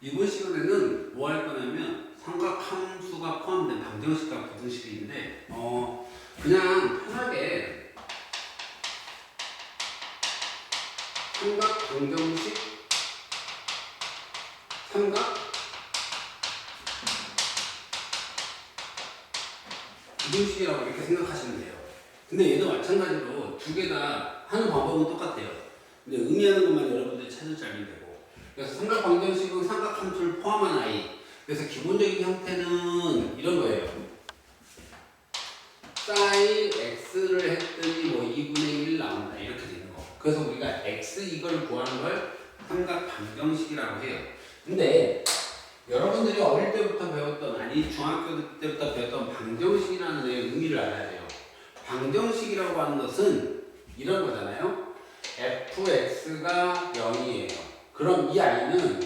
이번 시간에는 뭐 할 거냐면 삼각함수가 포함된 방정식과 부등식인데 그냥 편하게 삼각 방정식 삼각 부등식이라고 이렇게 생각하시면 돼요. 근데 얘도 마찬가지로 두 개 다 하는 방법은 똑같아요. 근데 의미하는 것만 여러분들이 찾을 줄 알면 되고. 그래서 삼각 방정식은 삼각함수를 포함한 i. 그래서 기본적인 형태는 이런 거예요. sin x를 했더니 뭐 2분의 1 나온다 이렇게 되는 거. 그래서 우리가 x 이걸 구하는 걸 삼각 방정식이라고 해요. 근데 여러분들이 어릴 때부터 배웠던, 아니 중학교 때부터 배웠던 방정식이라는 데 의미를 알아야 돼요. 방정식이라고 하는 것은 이런 거잖아요. fx가 0이에요. 그럼 이 i는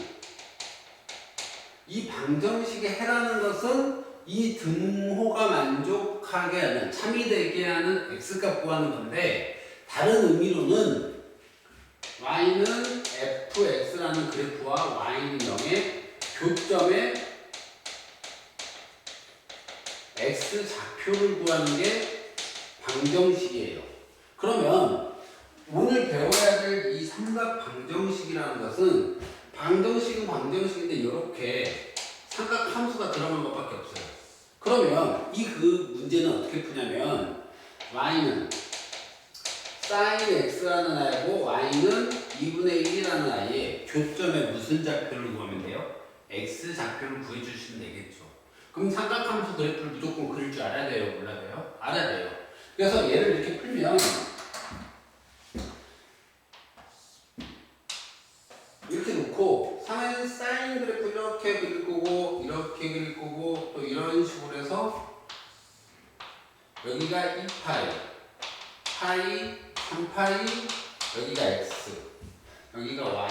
이 방정식에 해라는 것은 이 등호가 만족하게 하는, 참이 되게 하는 x값 구하는 건데, 다른 의미로는 y는 fx라는 그래프와 y는 0의 교점에 x 좌표를 구하는 게 방정식이에요. 그러면 오늘 배워야 될 이 삼각 방정식이라는 것은, 방정식은 방정식인데 이렇게 삼각 함수가 들어간 것밖에 없어요. 그러면 이 그 문제는 어떻게 푸냐면, y는 sin x라는 i고 y는 2분의 1이라는 i의 교점에 무슨 좌표를 구하면 돼요? x 좌표를 구해주시면 되겠죠. 그럼 삼각함수 그래프를 무조건 그릴 줄 알아야 돼요? 몰라야 돼요? 알아야 돼요. 그래서 얘를 이렇게 풀면 이렇게 놓고 사인 그래프 이렇게 그릴 거고 이렇게 그릴 거고 또 이런 식으로 해서 여기가 2파이, 파이, 3파이, 여기가 x, 여기가 y.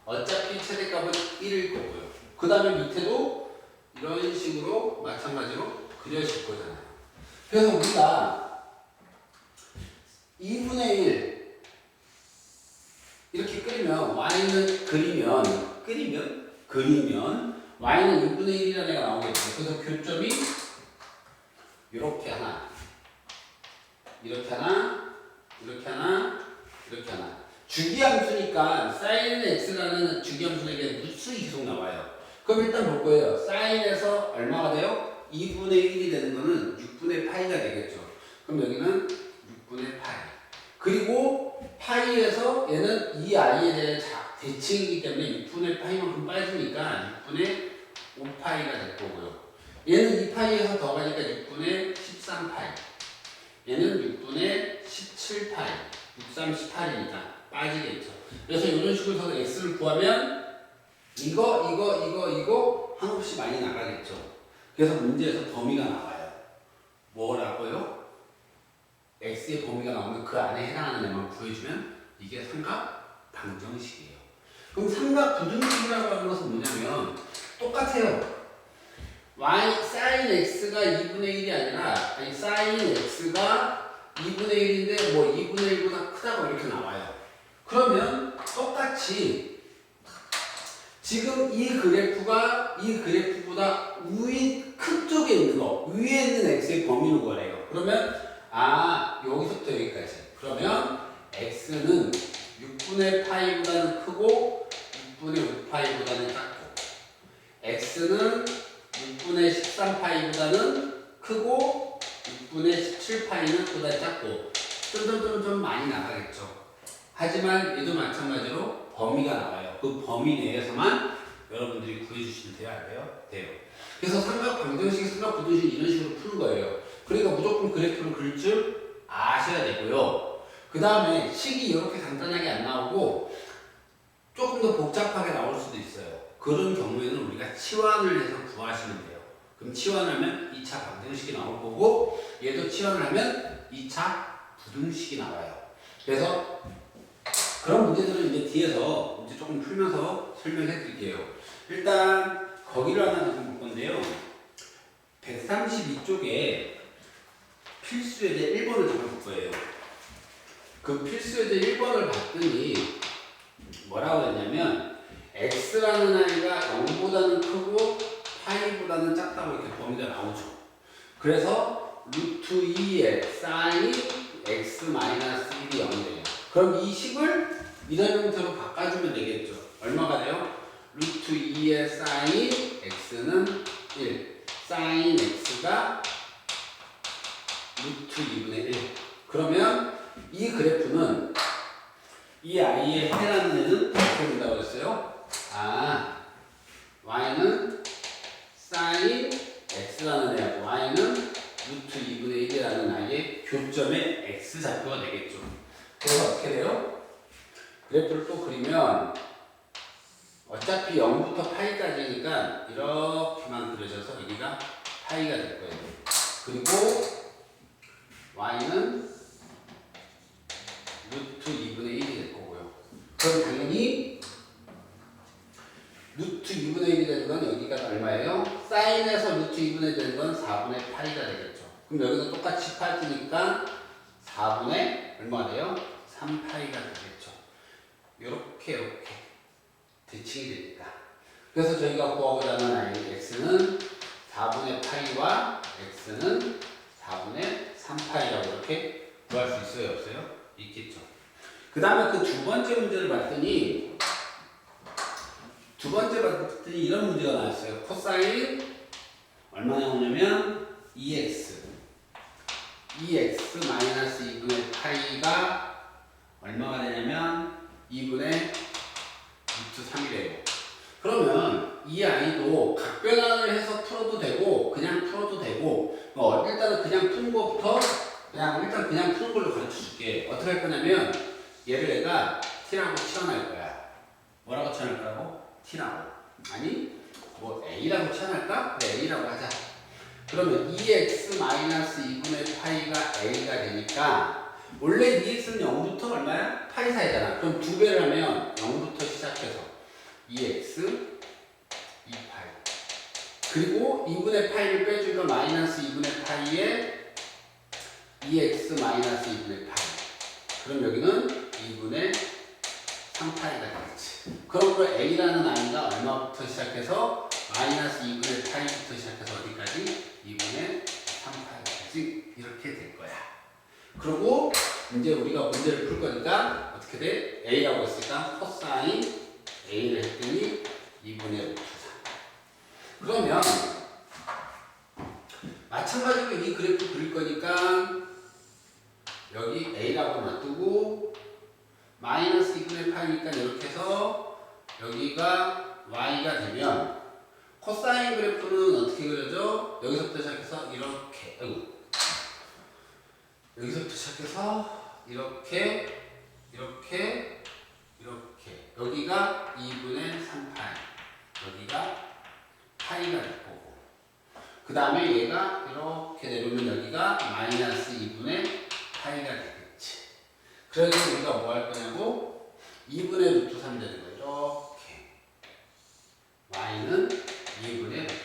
어차피 최대값은 1일 거고요. 그 다음에 밑에도 이런 식으로 마찬가지로 그려질 거잖아요. 그래서 우리가 2분의 1 이렇게 그리면 y는 6분의 1이라는 애가 나오겠죠. 그래서 교점이 이렇게 하나, 이렇게 하나, 이렇게 하나, 이렇게 하나. 주기함수니까 sin x라는 주기함수에게 무수히 계속 나와요. 그럼 일단 볼 거예요. sin에서 얼마가 돼요? 2분의 1이 되는 거는 6분의 파이가 되겠죠. 그럼 여기는 6분의 파이. 그리고 파이에서 얘는 이 i에 대한 대칭이기 때문에 6분의 파이만큼 빠지니까 6분의 5파이가 될 거고요. 얘는 2파이에서 더 가니까 6분의 13파이. 얘는 6분의 17파이. 6, 3, 18이니까 빠지겠죠. 그래서 이런 식으로 해서 x를 구하면 이거 한없이 많이 나가겠죠. 그래서 문제에서 범위가 나와요. 뭐라고요? x의 범위가 나오면 그 안에 해당하는 애만 구해주면 이게 삼각 방정식이에요. 그럼 삼각 부등식이라고 하는 것은 뭐냐면 똑같아요. sin x가 2분의 1이 아니라 sin x가 2분의 1인데 뭐 2분의 1보다 크다고 이렇게 나와요. 그러면 똑같이 지금 이 그래프가 이 그래프보다 큰 쪽에 있는 거, 위에 있는 x의 범위를 구하래요. 그러면 여기서부터 여기까지. 그러면 x는 6분의 파이보다는 크고 6분의 5파이보다는 작고, x는 6분의 13파이보다는 크고 6분의 17파이는 보다 작고, 좀 많이 나가겠죠. 하지만 얘도 마찬가지로 범위가 나와요. 그 범위 내에서만 여러분들이 구해주시면 돼요. 그래서 삼각 방정식, 삼각 부등식 이런 식으로 푸는 거예요. 그러니까 무조건 그래프를 그릴 줄 아셔야 되고요. 그 다음에 식이 이렇게 간단하게 안 나오고 조금 더 복잡하게 나올 수도 있어요. 그런 경우에는 우리가 치환을 해서 구하시면 돼요. 그럼 치환하면 2차 방정식이 나올 거고, 얘도 치환을 하면 2차 부등식이 나와요. 그래서 그런 문제들은 이제 뒤에서 이제 조금 풀면서 설명해 드릴게요. 일단 거기를 하나 좀 볼 건데요. 132쪽에 필수예제 1번을 잡아볼 거예요. 그 필수예제 1번을 봤더니 뭐라고 했냐면 x x라는 아이가 0보다는 크고 파이보다는 작다고 이렇게 범위가 나오죠. 그래서 루트 2의 사인 x 마이너스 1이 0이 돼요. 그럼 이 식을 이런 형태로 바꿔주면 되겠죠. 얼마가 돼요? 루트 2의 사인 x는 1, 사인 x가 루트 2분의 1. 그러면 이 그래프는 이 아이의 해라는 애는 어떻게 된다고 했어요? y는 사인 x라는 애하고 y는 루트 2분의 1이라는 아이의 교점의 x좌표가 되겠죠. 그래서 어떻게 돼요? 그래프를 또 그리면 어차피 0부터 파이까지니까 이렇게만 그려져서 여기가 파이가 될 거예요. 그리고 y는 루트 2분의 1이 될 거고요. 그럼 당연히 루트 2분의 1이 되는 건 여기가 얼마예요? 사인에서 루트 2분의 1 되는 건 4분의 파이가 되겠죠. 그럼 여기서 똑같이 빠지니까 4분의 얼마가 돼요? 3파이가 되겠죠. 이렇게 대칭이 되니까. 그래서 저희가 구하고자 하는 아이 x는 4분의 파이와 x는 4분의 3파이라고 이렇게 구할 수 있어요? 없어요? 있겠죠. 그 다음에 그 두 번째 문제를 봤더니 이런 문제가 나왔어요. 코사인 얼마 나오냐면 2x 마이너스 2분의 파이가 얼마가 되냐면 2분의 루트 3이래요. 그러면 이 아이도 각변환을 해서 풀어도 되고 그냥 풀어도 되고 일단은 그냥 푸는 것부터 그냥 푸는 걸로 가르쳐 줄게. 어떻게 할 거냐면 얘를 내가 t라고 치환할 거야. 뭐라고 치환할 거라고? t라고. 아니 뭐 a라고 치환할까? 그래 a라고 하자. 그러면 2x 마이너스 2분의 파이가 a가 되니까 원래 2x는 0부터 얼마야? 파이 사이잖아. 그럼 두 배를 하면 0부터 시작해서 2x 2파이 그리고 2분의 파이를 빼주니까 마이너스 2분의 파이에 2x 마이너스 2분의 파이. 그럼 여기는 2분의 3파이가 되겠지. 그럼 a라는 아이가 얼마부터 시작해서 마이너스 2분의 파이부터 시작해서 어디까지? 2분의 3파이까지 이렇게 될 거야. 그리고 이제 우리가 문제를 풀 거니까 어떻게 돼? a라고 했으니까 코사인 a를 했더니 2분의 루트 3. 그러면 마찬가지로 이 그래프 그릴 거니까 여기 a라고 놔두고 마이너스 2분의 파이니까 이렇게 해서 여기가 y가 되면 코사인 그래프는 어떻게 그려져? 여기서부터 시작해서 이렇게 여기서부터 시작해서 이렇게 여기가 2분의 3파이 여기가 파이가 될 거고 그 다음에 얘가 이렇게 내려오면 여기가 마이너스 2분의 파이가 되겠지. 그래서 우리가 뭐 할 거냐고 2분의 루트 3 되는 거예요. 이렇게 y는 2분의 루트 3.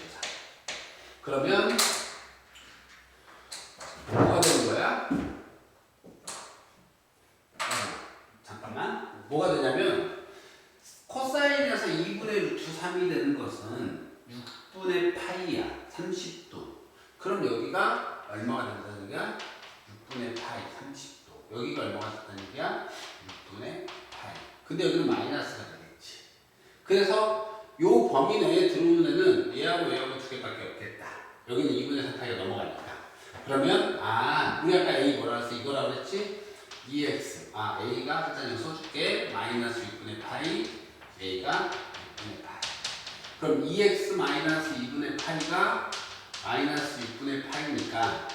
그러면 뭐가 되는 거야? 잠깐만. 뭐가 되냐면 코사인에서 2분의 루트 3이 되는 것은 6분의 파이야. 30도. 그럼 여기가 얼마가 된다는 얘기야? 6분의 파이 30도. 여기가 얼마가 된다는 얘기야? 6분의 파이. 근데 여기는 마이너스가 되겠지. 그래서 요 범위 내에 들어오는 애는 얘하고 두 개밖에 없겠다. 여기는 2분의 3파이가 넘어가니까. 그러면 우리 아까 A 뭐라 했어? 이거라고 했지? 2x. a가 일단 여기 써줄게. 마이너스 6분의 파이. a가 6분의 파이. 그럼 2x 마이너스 2분의 파이가 마이너스 6분의 파이니까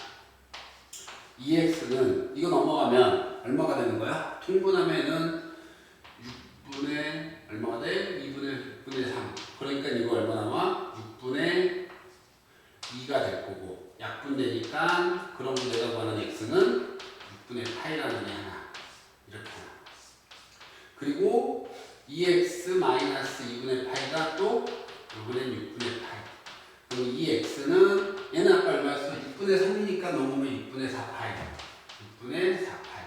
2x는 이거 넘어가면 얼마가 되는 거야? 통분하면은 6분의 얼마가 돼? 6분의 3. 그러니까 이거 얼마 나와? 6분의 2가 될 거고 약분되니까 그런 내가 구하는 x는 6분의 파이라는 애 하나 이렇게 하나. 그리고 2x 마이너스 2분의 파이가 또 이번엔 6분의 파이. 그럼 2x는 얘는 아까 얼마였어? 6분의 3이니까 넘으면 6분의 4파이. 6분의 4파이.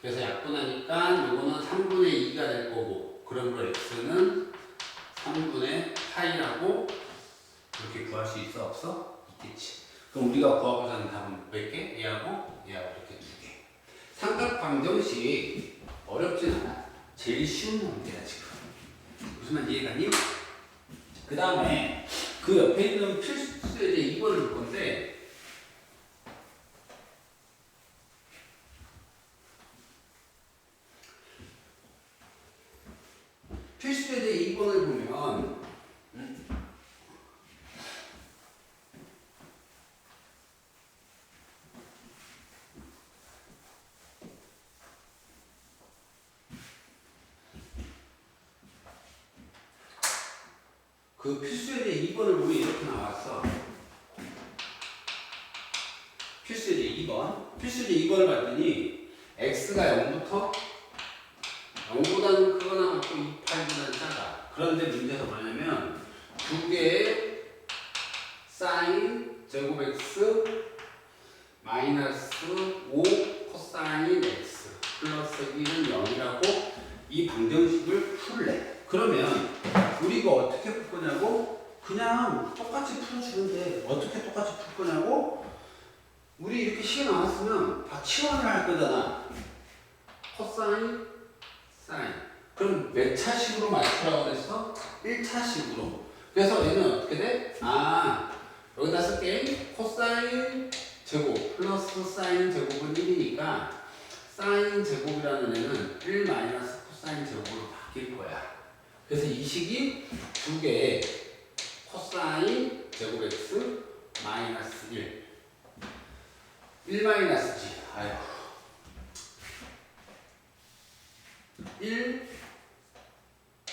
그래서 약분하니까 요거는 3분의 2가 될 거고 그러므로 x는 3분의 구할 수 있어 없어? 있겠지. 그럼 우리가 구하고자 하는 답은 몇 개? 얘하고 이렇게 두 개. 삼각 방정식 어렵진 않아. 제일 쉬운 문제야 지금. 무슨 말인지 이해가니? 그 다음에 그 옆에 있는 필수제제 2번을 볼 건데 필수제제 2번을 보면 그 필수제제 2번을 보면 이렇게 나왔어. 필수제제 2번. 필수제제 2번을 봤더니 x가 0부터 0보다는 크거나 같고 2파이보다는 작아. 그런데 문제가 뭐냐면 두 개의 사인 제곱 x 마이너스 5 코사인 x 플러스 1은 0이라고 이 방정식을 풀래. 그러면 우리가 어떻게 풀 거냐고? 그냥 똑같이 풀어주는데 어떻게 똑같이 풀 거냐고? 우리 이렇게 시간 나왔으면 다 치환을 할 거잖아. 코사인, 사인. 그럼 몇 차식으로 맞추라고 그랬어? 1차식으로. 그래서 얘는 어떻게 돼? 여기다 쓸게. 코사인 제곱 플러스 사인 제곱은 1이니까 사인 제곱이라는 애는 1 마이너스 코사인 제곱으로 바뀔 거야. 그래서 이 식이 두 개의 코사인 제곱 x 마이너스 1 마이너스지.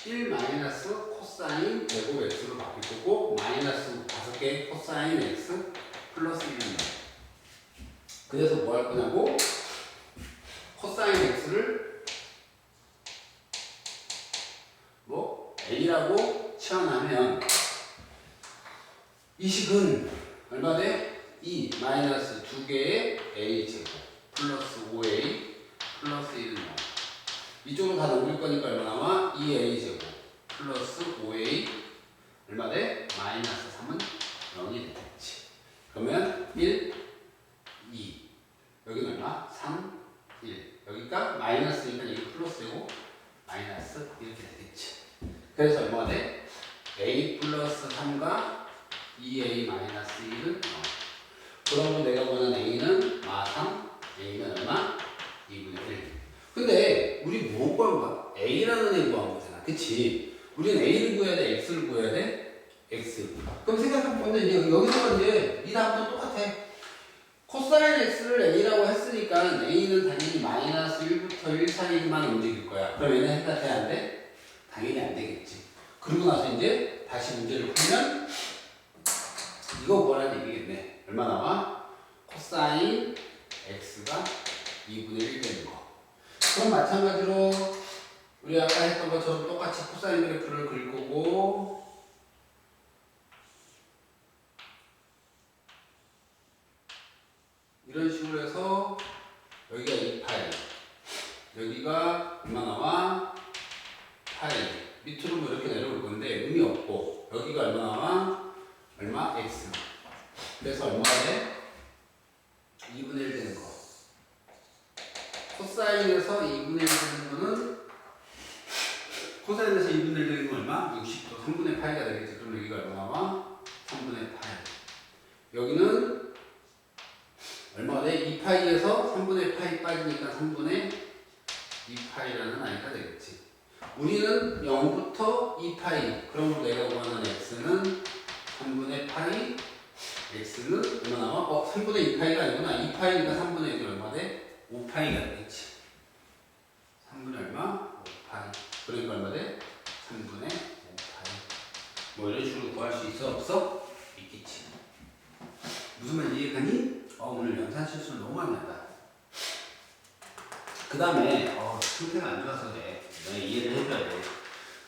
1 마이너스 코사인 제곱 x로 바뀔 거고 마이너스 5개의 코사인 x 플러스 1입니다. 그래서 뭐 할 거냐고? 코사인 x를 a라고 치환하면 이 식은 얼마 돼? 2 마이너스 2개의 a 제곱 플러스 5a 플러스 1은 0. 이쪽으로 다 넘길 거니까 얼마 나와? 2a 제곱 플러스 5a 얼마 돼? 마이너스 3은 0이 되겠지. 그러면 1, 2 여기는 얼마? 3, 1 여기가 마이너스니까 이게 플러스고 마이너스 이렇게 되겠지. 그래서 얼마가 돼? a 플러스 3과 2a 마이너스 1은 0. 그러면 내가 보는 a는 3, a는 얼마? 2분의 1. 근데 우리 뭐 구한 거야? a라는 애 구한 거잖아. 그치? 우리는 a를 구해야 돼? x를 구해야 돼? x. 그럼 생각해보면 이제 여기서 이제 이 다음도 똑같아. 코사인 x를 a라고 했으니까 a는 당연히 마이너스 1부터 1 사이만 움직일 거야. 그럼 얘는 해가 돼? 안 돼? 당연히 안 되겠지. 그러고 나서 이제 다시 문제를 풀면 이거 뭐라는 얘기겠네. 얼마 나와? 코사인 x가 2분의 1 되는 거. 그럼 마찬가지로 우리 아까 했던 것처럼 똑같이 코사인 그래프를 그릴 거고 이런 식으로 해서 여기가 2파이 여기가 얼마 나와? 파이 밑으로 뭐 이렇게 내려올 건데 의미 없고 여기가 얼마 나와? 얼마? x 그래서 얼마가 돼? 2분의 1 되는 거. 코사인에서 2분의 1 되는 거는 코사인에서 2분의 1 되는 건 얼마? 60도 3분의 파이가 되겠지. 그럼 여기가 얼마 나와? 3분의 파이. 여기는 얼마가 돼? 2파이에서 3분의 파이 빠지니까 3분의 2파이라는 아이가 되겠지. 우리는 0부터 2파이. 그럼 내가 원하는 x는 3분의 파이. x는 얼마 나와? 3분의 2파이가 아니구나. 2파이니까 3분의 1이 얼마 돼? 5파이가 되겠지. 3분의 얼마? 5파이. 그러니까 얼마 돼? 3분의 5파이. 뭐 이런 식으로 구할 수 있어? 없어? 있겠지. 무슨 말인지 이해가니? 오늘 연산 실수를 너무 많이 한다. 그 다음에 상태가 안 좋아서 그래. 너네 이해를 해줘야 돼.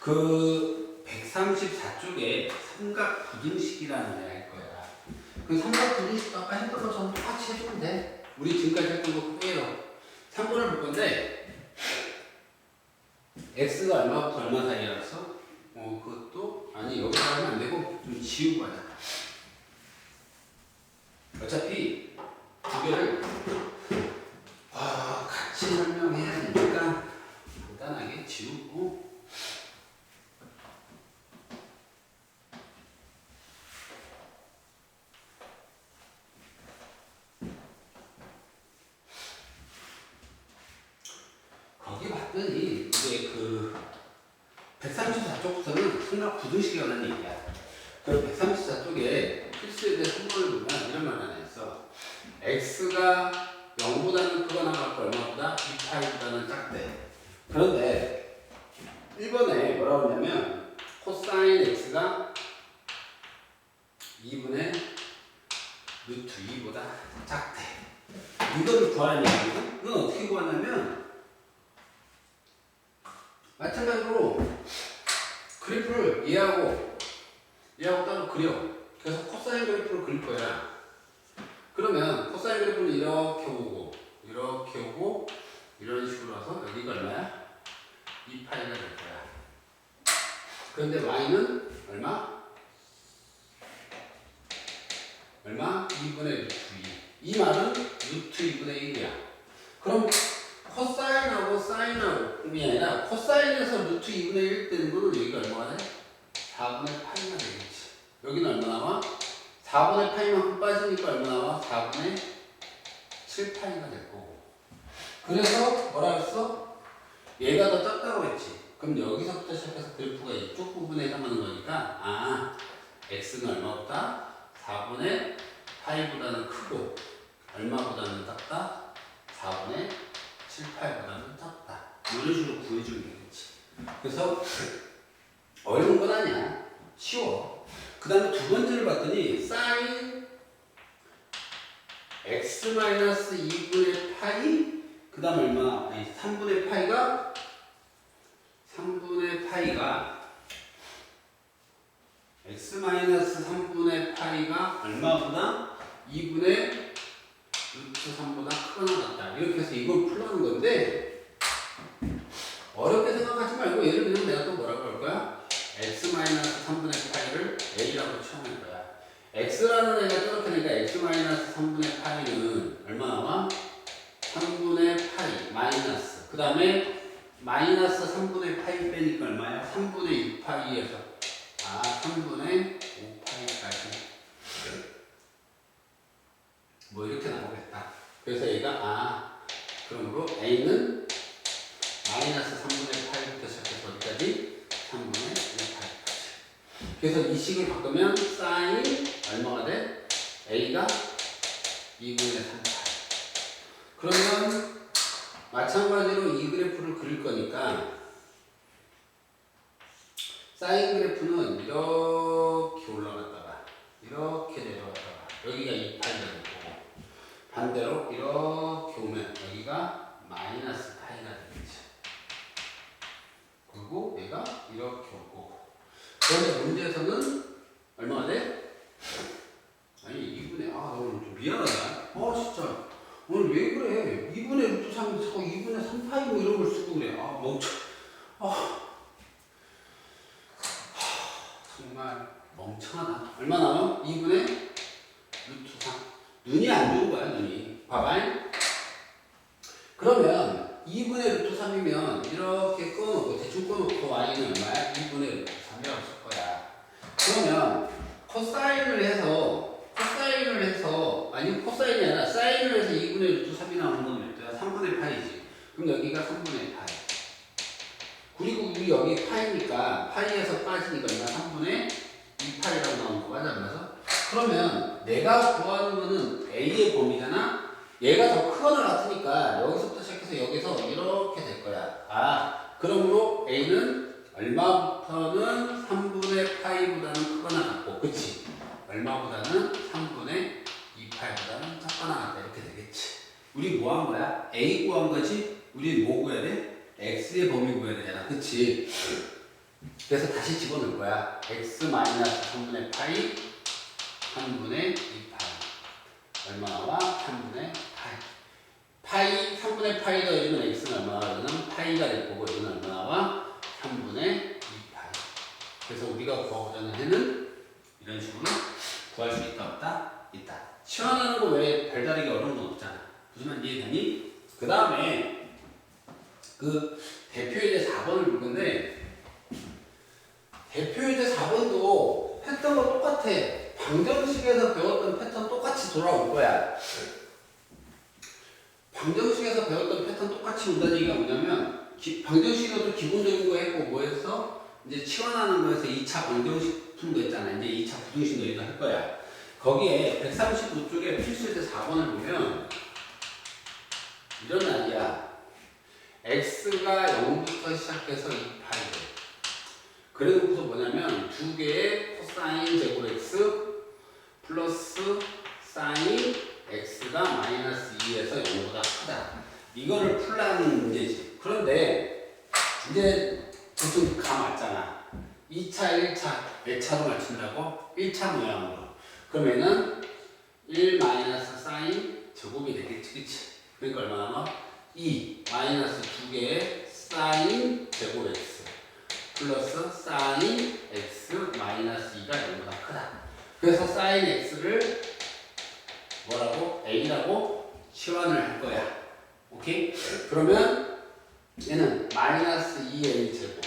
그 134쪽에 삼각 부등식이라는 애 할 거야. 그 삼각 부등식도 아까 했던 것처럼 똑같이 해주면 돼. 우리 지금까지 했던 거 그대로 3번을 볼 건데 x가 얼마부터 얼마 사이라서 그것도 아니 여기서 하면 안 되고 좀 지우고 하자. 삼각 부등식이라는 얘기야. 그럼 134 쪽에 필수에 대해 한번을 보면 이런 말 하나 있어. x가 0보다는 크거나 같고 얼마보다 2파이보다는 작대. 그런데 1번에 뭐라고 하냐면 코사인 x가 2분의 루트 2보다 작대. 이거를 구하는 얘기거든. 이건 어떻게 구하냐면 마찬가지로 그래프를 얘하고 따로 그려. 그래서 코사인 그래프를 그릴 거야. 그러면 코사인 그래프는 이렇게 오고 이런 식으로 와서 여기가 얼마야? 2파이가 될 거야. 그런데 y는 얼마? 2분의 루트 2. 이 말은 루트 2분의 1이야. 그럼 코사인하고 사인하고이 아니라 코사인에서 루트 2분의 1 되는 거는 여기가 얼마가 돼? 4분의 8가 되겠지. 여기는 얼마 나와? 4분의 8만큼 빠지니까 얼마 나와? 4분의 7파이가 될 거고. 그래서 뭐라 그랬어? 얘가 더 작다고 했지. 그럼 여기서부터 시작해서 그래프가 이쪽 부분에 해당하는 거니까 x는 얼마보다? 4분의 8보다는 크고 얼마보다는 작다? 4분의 7파이보다는 작다. 이런 식으로 구해주면 되겠지. 그래서 어려운 건 아니야. 쉬워. 그 다음에 두 번째를 봤더니 sin x-2분의 파이 그 다음 얼마? 3분의 파이가 x-3분의 파이가 얼마보다? 2분의 루트 3보다 크거나 같다. 이렇게 해서 이걸 풀어놓은 건데 어렵게 생각하지 말고 얘를 그냥 내가 또 뭐라고 할 거야? x-3분의 파이를 a라고 치환할 거야. x라는 애가 저렇게 되니까 x-3분의 파이는 얼마 나와? 3분의 파이 마이너스 그 다음에 마이너스 3분의 파이 빼니까 얼마야? 3분의 6파이에서 3분의 5파이까지 뭐 이렇게 나오겠다. 그래서 얘가 그러므로 a는 마이너스 3분의 8부터 시작해서 어디까지? 3분의 5파이까지. 그래서 이 식을 바꾸면 sin 얼마가 돼? a가 2분의 3파이. 그러면 마찬가지로 이 그래프를 그릴 거니까 사인 그래프는 이렇게 올라갔다가 이렇게 내려갔다가 여기가 2파이가 될 거고 반대로 이렇게 오면 여기가 마이너스 파이가 되겠지. 그리고 얘가 이렇게 올 거고. 그런데 문제에서는 얼마가 돼? 아니 2분의 나 오늘 좀 미안하다. 진짜 오늘 왜 그래? 2분의 루트 3이 자꾸 2분의 3파이 뭐 이런 걸 쓰고 그래. 정말 멍청하다. 얼마 나와? 2분의 루트 3. 눈이 안 좋은 거야, 눈이. 봐봐. 그러면 2분의 루트 3이면 이렇게 꺼놓고, 대충 꺼놓고 y는 얼마야? 2분의 루트 3이라고 쓸 거야. 그러면 코사인을 해서 코사인이 아니라 사인을 해서 2분의 루트 3이 나오는 건 몇 대야? 3분의 파이지. 그럼 여기가 3분의 파이. 그리고 우리 여기 파이니까 파이에서 빠지니까 얼마? 3분의 2파이라고 나오는 거 맞아 안 맞아? 그러면 내가 구하는 거는 A의 범위잖아? 얘가 더 크거나 같으니까 여기서부터 시작해서 여기서 이렇게 될 거야. 그러므로 A는 얼마부터는 3분의 파이보다는 크거나 같고 그치? 얼마보다는 3분의 2파이보다는 작거나 같다 이렇게 되겠지. 우리 뭐 한 거야? A 구한 거지? 우리 뭐 구해야 돼? x의 범위 구해야 되잖아. 그치? 그래서 다시 집어넣을 거야. x-3분의 파이 3분의 2파이 얼마 나와? 3분의 파이 3분의 파이 더해주면 x는 얼마 나와? 여기는 파이가 될 거고 여기는 얼마 나와? 3분의 2파이. 그래서 우리가 구하고자 하는 이런 식으로 구할 수 있다 없다? 있다. 시원하는 거 외에 별다르게 어려운 건 없잖아. 무슨 이해되니? 그 다음에 그 대표이제 4번을 볼 건데 대표이제 4번도 패턴과 똑같아. 방정식에서 배웠던 패턴 똑같이 돌아올 거야. 방정식에서 배웠던 패턴 똑같이 온다는 얘기가 뭐냐면 방정식에도 기본적인 거 했고 뭐 했어? 이제 치환하는 거에서 2차 방정식푼 거 있잖아. 이제 2차 부등식 너희도 할 거야. 거기에 135쪽에 필수에서 4번을 보면 이런 말이야. x가 0부터 시작해서 2파이래. 그래놓고서 뭐냐면 두 개의 코사인 제곱 x 플러스 사인 x가 마이너스 2에서 0보다 크다. 이거를 풀라는 문제지. 그런데 이제 보통 감 왔잖아. 2차, 1차 몇 차로 맞춘다고? 1차 모양으로. 그러면은 1 마이너스 사인 제곱이 되겠지, 그치? 그러니까 얼마 남아? 2 마이너스 두 개의 사인 제곱 x 플러스 사인 x 마이너스 2가 0보다 크다. 그래서 사인 x를 뭐라고? a라고 치환을 할 거야. 오케이? 그러면 얘는 마이너스 2a 제곱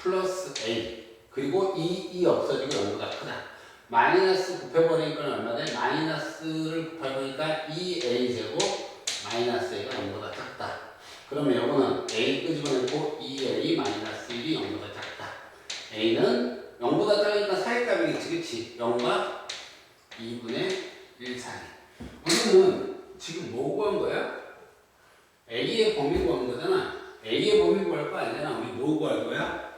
플러스 a 그리고 2 없어지고 0보다 크다. 마이너스 곱해버리니까 얼마 돼? 마이너스를 곱해보니까 2a 제곱 마이너스 a가 0보다 작다. 그러면 이거는 a 끄집어내고 2a 마이너스 1이 0보다 작다. a는 0보다 작으니까 사이값이겠지, 그치? 0과 2분의 1 사이. 우리는 지금 뭐 구한 거야? a의 범위 구한 거잖아. a의 범위 구할 거 아니잖아. 우리 뭐 구할 거야?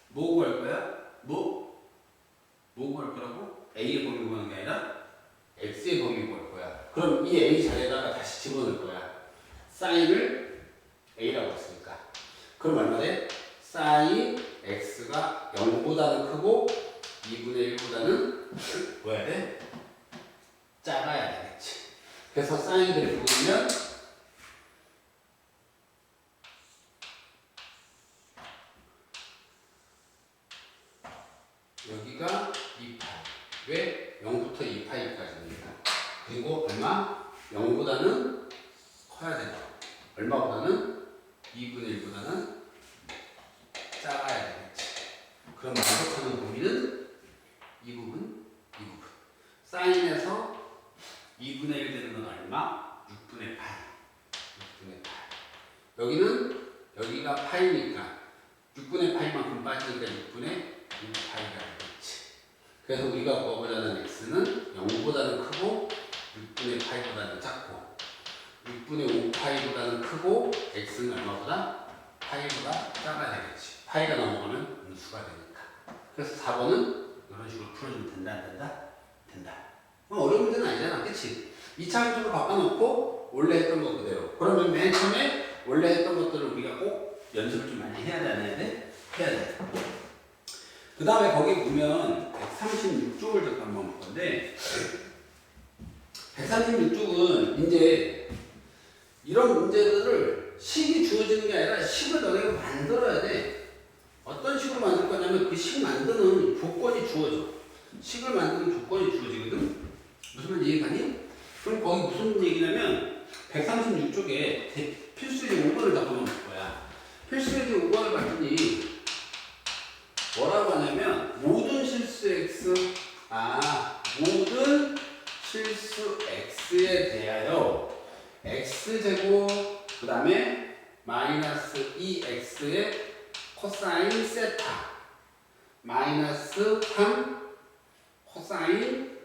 뭐 구할 거야? 뭐 구할 거라고? a의 범위 구하는 게 아니라 x의 범위 구할 거야. 그럼 이 a 자리에다가 다시 집어넣을 거야. 사인을 a라고 했으니까. 그럼 얼마 돼? 사인 x가 0보다는 크고 2분의 1보다는 뭐야 돼? 작아야 되겠지. 그래서 사인들을 보면 여기가 2파이. 왜? 0부터 2파이까지입니다. 그리고 얼마? 0보다는 커야 된다. 얼마보다는? 2분의 1보다는 작아야 되겠지. 그럼 만족하는 범위는 이 부분, 이 부분. 사인에서 2분의 1 되는 건 얼마? 6분의 8. 6분의 8. 여기는 여기가 파이니까 6분의 파이만큼 빠지니까 6분의 1파이가 되겠지. 그래서 우리가 구하고자 x는 0보다는 크고 6분의 파이보다는 작고 6분의 5파이보다는 크고 x는 얼마보다? 파이보다 작아야 되겠지. 파이가 넘어가면 음수가 되니까. 그래서 4번은 이런 식으로 풀어주면 된다, 안 된다? 된다. 어려운 문제는 아니잖아, 그치? 2차 함수로 바꿔놓고 원래 했던 거 그대로. 그러면 맨 처음에 원래 했던 것들을 우리가 꼭 연습을 좀 많이 해야 돼, 안 해야 돼? 해야 돼. 그 다음에 거기 보면 136쪽을 잠깐 볼 건데 136쪽은 이제 이런 문제들을 식이 주어지는 게 아니라 식을 너네가 만들어야 돼. 어떤 식으로 만들 거냐면 그 식 만드는 조건이 주어져. 식을 만드는 조건이 주어지거든. 무슨 말인지 이해가니? 그럼 거기 무슨 얘기냐면 136쪽에 필수적 5번을 잡아놓을 거야. 필수적 5번을 봤더니 뭐라고 하냐면 모든 실수 x 모든 실수 x에 대하여 x제곱 그 다음에 마이너스 2x의 코사인 세타 마이너스 3 코사인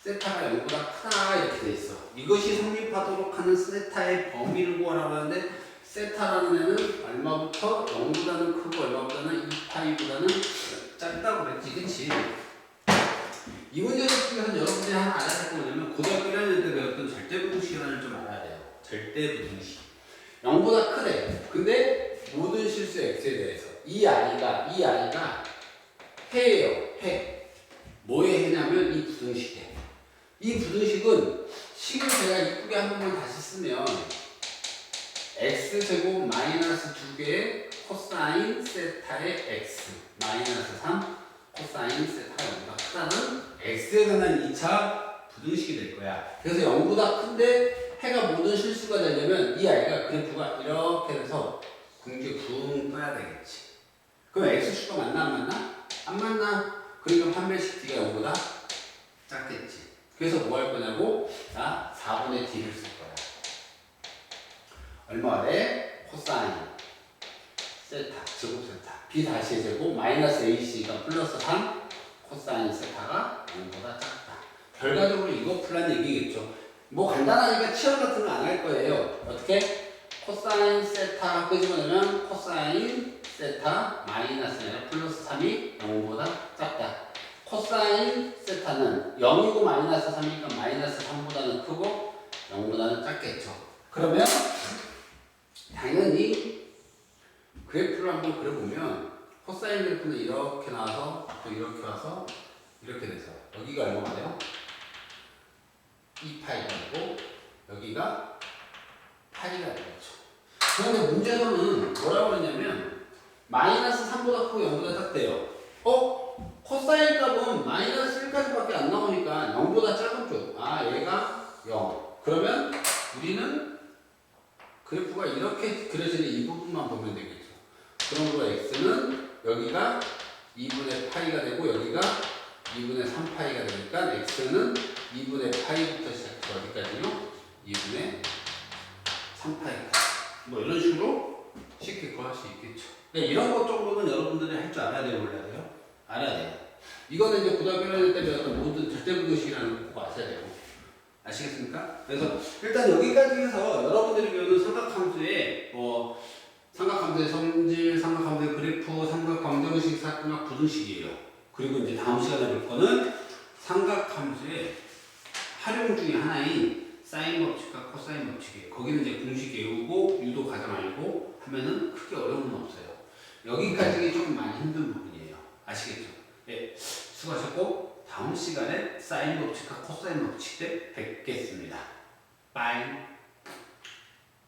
세타가 0보다 크다 이렇게 돼 있어. 이것이 성립하도록 하는 세타의 범위를 구하라고 하는데 세타라는 애는 얼마부터 0보다는 크고 얼마보다는 2파이보다는 작다고 그랬지, 그치? 이 문제를 풀기 위해서 여러분들이 하나 알아야 할 게 뭐냐면 고등학교 1학년 때 배웠던 절대부등식이라는 좀 알아야 돼요. 절대부등식. 0보다 크대. 근데 모든 실수 x에 대해서 이 아이가 해예요. 해. 뭐에 해냐면 이 부등식에. 이 부등식은 식을 제가 이쁘게 한 번만 다시 쓰면 x제곱 마이너스 2개의 코사인 세타의 x 마이너스 3 코사인 세타가 0보다 크다는 x에 관한 2차 부등식이 될 거야. 그래서 0보다 큰데 해가 모든 실수가 되려면 이 아이가 그래프가 이렇게 돼서 궁지에 붕 떠야 되겠지. 그럼 x축가 맞나 안 맞나? 안 맞나? 그러니까 판별식 d가 0보다 작겠지. 그래서 뭐 할 거냐고? 자, 4분의 d를 쓸 거야. 얼마래? 코사인 세타, 제곱 세타. B 다시 제곱 마이너스 AC가 플러스 3 코사인 세타가 0보다 작다. 결과적으로 이거 풀란 얘기겠죠. 뭐 간단하니까 치열 같은 거 안 할 거예요. 어떻게? 코사인 세타 끄집어내면 코사인 세타 마이너스 플러스 3이 0보다 작다. 코사인 세타는 0이고 마이너스 3이니까 마이너스 3보다는 크고 0보다는 작겠죠. 그러면 당연히 그래프를 한번 그려보면 코사인 그래프는 이렇게 나와서 또 이렇게 와서 이렇게 돼서 여기가 얼마가 돼요? 2파이가 되고 여기가 파이가 되겠죠. 그런데 문제에서는 뭐라고 그러냐면 마이너스 3보다 크고 0보다 작대요. 코사인 값은 마이너스 1까지밖에 안 나오니까 0보다 작은 쪽. 아, 얘가 0. 그러면 우리는 그래프가 이렇게 그려지는 이 부분만 보면 되겠죠. 그러므로 x는 여기가 2분의 파이가 되고 여기가 2분의 3파이가 되니까 x는 2분의 파이부터 시작해서 어디까지요? 2분의 3파이까지. 뭐 이런 식으로 쉽게 구할 수 있겠죠. 네, 이런 것 정도는 여러분들이 할 줄 알아야 돼요, 몰라야 돼요? 알아야 돼요. 이거는 이제 고등학교 1학년 때 배웠던 모든 절대분동식이라는 거 꼭 아셔야 되고. 아시겠습니까? 그래서 일단 여기까지 해서 여러분들이 배우는 삼각함수의 삼각함수의 성질, 삼각함수의 그래프, 삼각방정식, 사각형과 부등식이에요. 그리고 이제 다음 시간에 볼 거는 삼각함수의 활용 중에 하나인 사인 법칙과 코사인 법칙이에요. 거기는 이제 공식 외우고 유도 과정 알고 하면은 크게 어려움은 없어요. 여기까지 좀 많이 힘든 부분이에요. 아시겠죠? 네, 수고하셨고 다음 시간에 사인 법칙과 코사인 법칙 때 뵙겠습니다. 빠이.